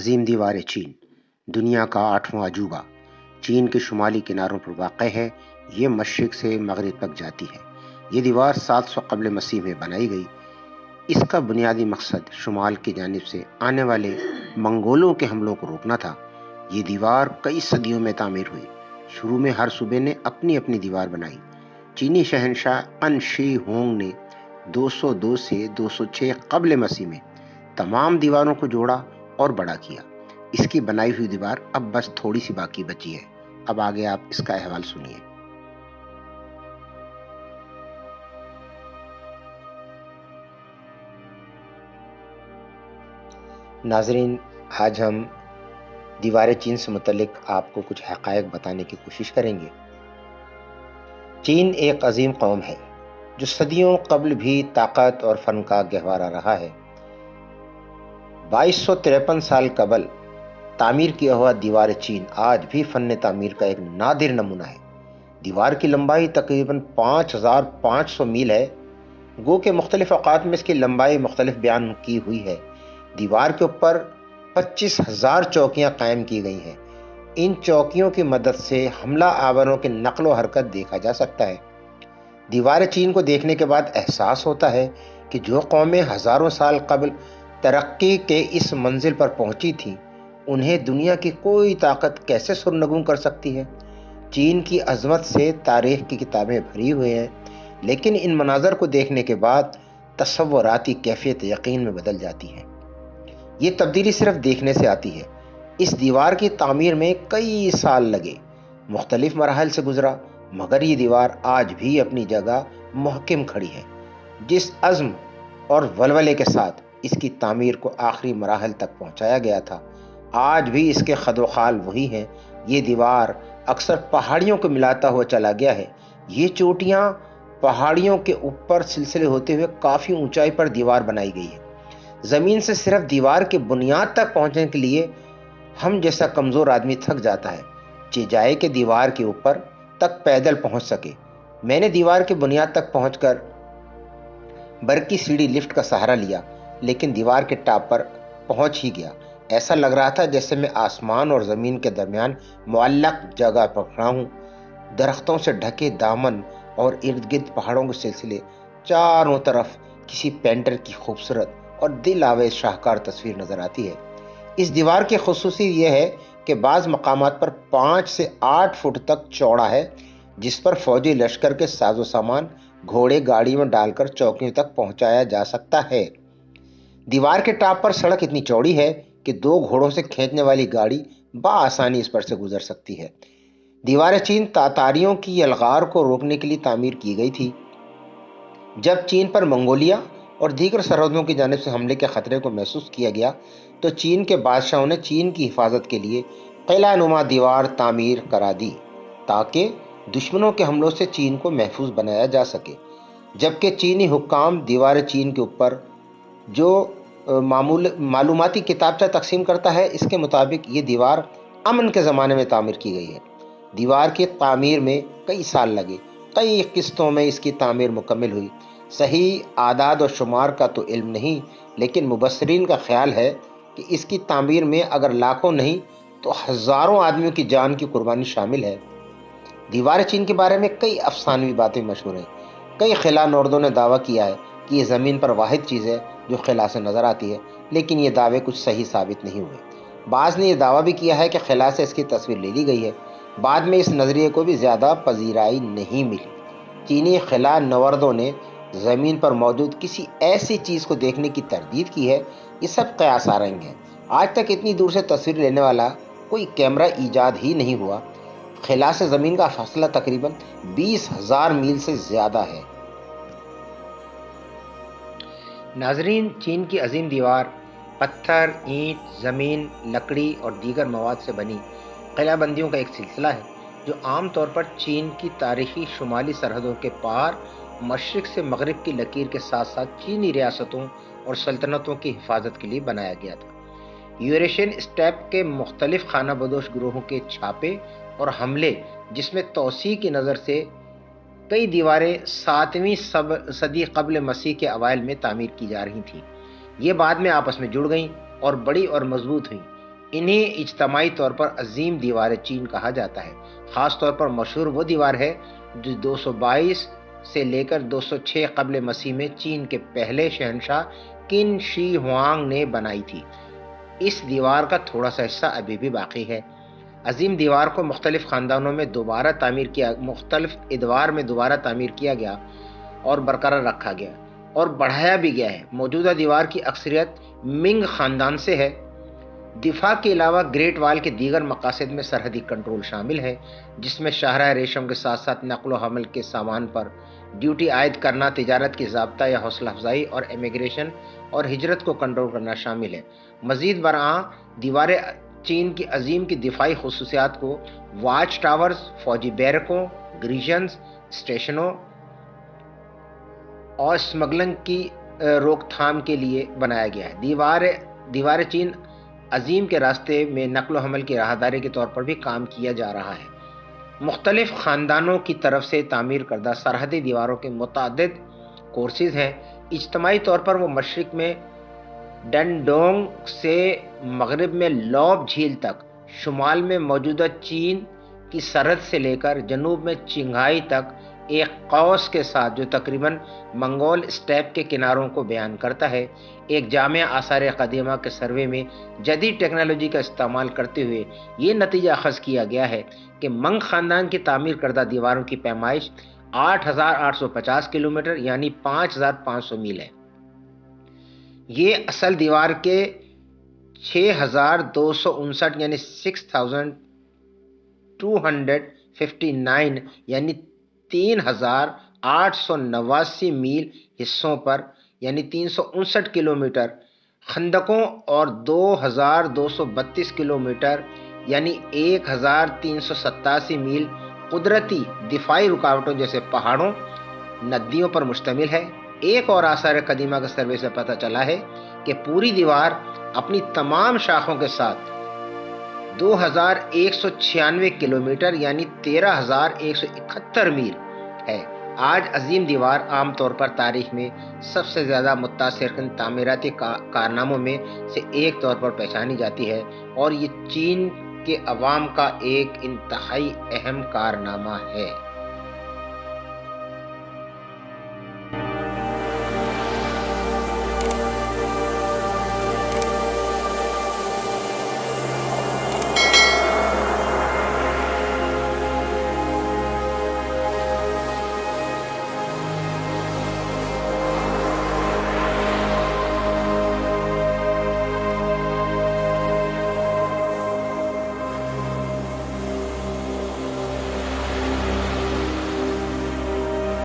عظیم دیوار چین دنیا کا 8واں عجوبہ چین کے شمالی کناروں پر واقع ہے۔ یہ مشرق سے مغرب تک جاتی ہے۔ یہ دیوار 700 قبل مسیح میں بنائی گئی۔ اس کا بنیادی مقصد شمال کی جانب سے آنے والے منگولوں کے حملوں کو روکنا تھا۔ یہ دیوار کئی صدیوں میں تعمیر ہوئی۔ شروع میں ہر صوبے نے اپنی اپنی دیوار بنائی۔ چینی شہنشاہ ان شی ہونگ نے 202 سے 206 قبل مسیح میں تمام دیواروں کو جوڑا اور بڑا کیا۔ اس کی بنائی ہوئی دیوار اب بس تھوڑی سی باقی بچی ہے۔ اب آگے آپ اس کا احوال سنیے۔ ناظرین، آج ہم دیوار چین سے متعلق آپ کو کچھ حقائق بتانے کی کوشش کریں گے۔ چین ایک عظیم قوم ہے جو صدیوں قبل بھی طاقت اور فن کا گہوارہ رہا ہے۔ 2253 سال قبل تعمیر کیا ہوا دیوار چین آج بھی فن تعمیر کا ایک نادر نمونہ ہے۔ دیوار کی لمبائی تقریباً 5500 میل ہے۔ گو کہ مختلف اوقات میں اس کی لمبائی مختلف بیان کی ہوئی ہے۔ دیوار کے اوپر 25,000 چوکیاں قائم کی گئی ہیں۔ ان چوکیوں کی مدد سے حملہ آوروں کی نقل و حرکت دیکھا جا سکتا ہے۔ دیوار چین کو دیکھنے کے بعد احساس ہوتا ہے کہ جو قومیں ہزاروں سال قبل ترقی کے اس منزل پر پہنچی تھیں، انہیں دنیا کی کوئی طاقت کیسے سرنگوں کر سکتی ہے۔ چین کی عظمت سے تاریخ کی کتابیں بھری ہوئی ہیں، لیکن ان مناظر کو دیکھنے کے بعد تصوراتی کیفیت یقین میں بدل جاتی ہے۔ یہ تبدیلی صرف دیکھنے سے آتی ہے۔ اس دیوار کی تعمیر میں کئی سال لگے، مختلف مراحل سے گزرا، مگر یہ دیوار آج بھی اپنی جگہ محکم کھڑی ہے۔ جس عزم اور ولولے کے ساتھ اس کی تعمیر کو آخری مراحل تک پہنچایا گیا تھا، آج بھی اس کے خد و خال وہی ہیں۔ یہ دیوار اکثر پہاڑیوں کو ملاتا ہوا چلا گیا ہے۔ یہ چوٹیاں پہاڑیوں کے اوپر سلسلے ہوتے ہوئے کافی اونچائی پر دیوار بنائی گئی ہے۔ زمین سے صرف دیوار کی بنیاد تک پہنچنے کے لیے ہم جیسا کمزور آدمی تھک جاتا ہے، چاہے کہ دیوار کے اوپر تک پیدل پہنچ سکے۔ میں نے دیوار کی بنیاد تک پہنچ کر برقی سیڑھی لفٹ کا سہارا لیا، لیکن دیوار کے ٹاپ پر پہنچ ہی گیا۔ ایسا لگ رہا تھا جیسے میں آسمان اور زمین کے درمیان معلق جگہ پر کھڑا ہوں۔ درختوں سے ڈھکے دامن اور ارد گرد پہاڑوں کے سلسلے، چاروں طرف کسی پینٹر کی خوبصورت اور دل آویز شاہکار تصویر نظر آتی ہے۔ اس دیوار کی خصوصی یہ ہے کہ بعض مقامات پر 5 سے 8 فٹ تک چوڑا ہے، جس پر فوجی لشکر کے ساز و سامان گھوڑے گاڑی میں ڈال کر چوکیوں تک پہنچایا جا سکتا ہے۔ دیوار کے ٹاپ پر سڑک اتنی چوڑی ہے کہ 2 گھوڑوں سے کھینچنے والی گاڑی بآسانی اس پر سے گزر سکتی ہے۔ دیوار چین تاتاریوں کی یلغار کو روکنے کے لیے تعمیر کی گئی تھی۔ جب چین پر منگولیا اور دیگر سرحدوں کی جانب سے حملے کے خطرے کو محسوس کیا گیا تو چین کے بادشاہوں نے چین کی حفاظت کے لیے قلعہ نما دیوار تعمیر کرا دی، تاکہ دشمنوں کے حملوں سے چین کو محفوظ بنایا جا سکے۔ جبکہ چینی حکام دیوار چین کے اوپر جو معلوماتی کتابچہ تقسیم کرتا ہے، اس کے مطابق یہ دیوار امن کے زمانے میں تعمیر کی گئی ہے۔ دیوار کی تعمیر میں کئی سال لگے، کئی قسطوں میں اس کی تعمیر مکمل ہوئی۔ صحیح اعداد و شمار کا تو علم نہیں، لیکن مبصرین کا خیال ہے کہ اس کی تعمیر میں اگر لاکھوں نہیں تو ہزاروں آدمیوں کی جان کی قربانی شامل ہے۔ دیوار چین کے بارے میں کئی افسانوی باتیں مشہور ہیں۔ کئی خلا نوردوں نے دعویٰ کیا ہے کہ یہ زمین پر واحد چیز ہے جو خلا سے نظر آتی ہے، لیکن یہ دعوے کچھ صحیح ثابت نہیں ہوئے۔ بعض نے یہ دعویٰ بھی کیا ہے کہ خلا سے اس کی تصویر لے لی گئی ہے۔ بعد میں اس نظریے کو بھی زیادہ پذیرائی نہیں ملی۔ چینی خلا نوردوں نے زمین پر موجود کسی ایسی چیز کو دیکھنے کی تردید کی ہے۔ یہ سب قیاس آرنگ ہے۔ آج تک اتنی دور سے تصویر لینے والا کوئی کیمرہ ایجاد ہی نہیں ہوا۔ خلا سے زمین کا فاصلہ تقریباً 20,000 میل سے زیادہ ہے۔ ناظرین، چین کی عظیم دیوار پتھر، اینٹ، زمین، لکڑی اور دیگر مواد سے بنی قلعہ بندیوں کا ایک سلسلہ ہے، جو عام طور پر چین کی تاریخی شمالی سرحدوں کے پار مشرق سے مغرب کی لکیر کے ساتھ ساتھ چینی ریاستوں اور سلطنتوں کی حفاظت کے لیے بنایا گیا تھا۔ یوریشین اسٹیپ کے مختلف خانہ بدوش گروہوں کے چھاپے اور حملے، جس میں توسیع کی نظر سے کئی دیواریں 7ویں صدی قبل مسیح کے اوائل میں تعمیر کی جا رہی تھیں، یہ بعد میں آپس میں جڑ گئیں اور بڑی اور مضبوط ہوئیں۔ انہیں اجتماعی طور پر عظیم دیوار چین کہا جاتا ہے۔ خاص طور پر مشہور وہ دیوار ہے جو 222 سے لے کر 206 قبل مسیح میں چین کے پہلے شہنشاہ قن شی ہوانگ نے بنائی تھی۔ اس دیوار کا تھوڑا سا حصہ ابھی بھی باقی ہے۔ عظیم دیوار کو مختلف خاندانوں میں مختلف ادوار میں دوبارہ تعمیر کیا گیا اور برقرار رکھا گیا اور بڑھایا بھی گیا ہے۔ موجودہ دیوار کی اکثریت منگ خاندان سے ہے۔ دفاع کے علاوہ گریٹ وال کے دیگر مقاصد میں سرحدی کنٹرول شامل ہے، جس میں شاہراہ ریشم کے ساتھ ساتھ نقل و حمل کے سامان پر ڈیوٹی عائد کرنا، تجارت کی ضابطہ یا حوصلہ افزائی اور امیگریشن اور ہجرت کو کنٹرول کرنا شامل ہے۔ مزید برآں دیوار چین کی عظیم کی دفاعی خصوصیات کو واچ ٹاورز، فوجی بیرکوں، گریجنز، اسٹیشنوں اور اسمگلنگ کی روک تھام کے لیے بنایا گیا ہے۔ دیوار چین عظیم کے راستے میں نقل و حمل کی راہداری کے طور پر بھی کام کیا جا رہا ہے۔ مختلف خاندانوں کی طرف سے تعمیر کردہ سرحدی دیواروں کے متعدد کورسز ہیں۔ اجتماعی طور پر وہ مشرق میں ڈنڈونگ سے مغرب میں لوب جھیل تک، شمال میں موجودہ چین کی سرحد سے لے کر جنوب میں چنگھائی تک ایک قوس کے ساتھ جو تقریباً منگول اسٹیپ کے کناروں کو بیان کرتا ہے۔ ایک جامع آثار قدیمہ کے سروے میں جدید ٹیکنالوجی کا استعمال کرتے ہوئے یہ نتیجہ اخذ کیا گیا ہے کہ منگ خاندان کی تعمیر کردہ دیواروں کی پیمائش 8,850 کلومیٹر یعنی 5,500 میل ہے۔ یہ اصل دیوار کے 6,259 یعنی 6,259 یعنی 3,889 میل حصوں پر یعنی 359 کلومیٹر خندقوں اور 2,232 کلومیٹر یعنی 1,387 میل قدرتی دفاعی رکاوٹوں جیسے پہاڑوں، ندیوں پر مشتمل ہے۔ ایک اور آثار قدیمہ کے سروے سے پتہ چلا ہے کہ پوری دیوار اپنی تمام شاخوں کے ساتھ 2,196 کلومیٹر یعنی 13,171 میل ہے۔ آج عظیم دیوار عام طور پر تاریخ میں سب سے زیادہ متاثر کن تعمیراتی کارناموں میں سے ایک طور پر پہچانی جاتی ہے اور یہ چین کے عوام کا ایک انتہائی اہم کارنامہ ہے۔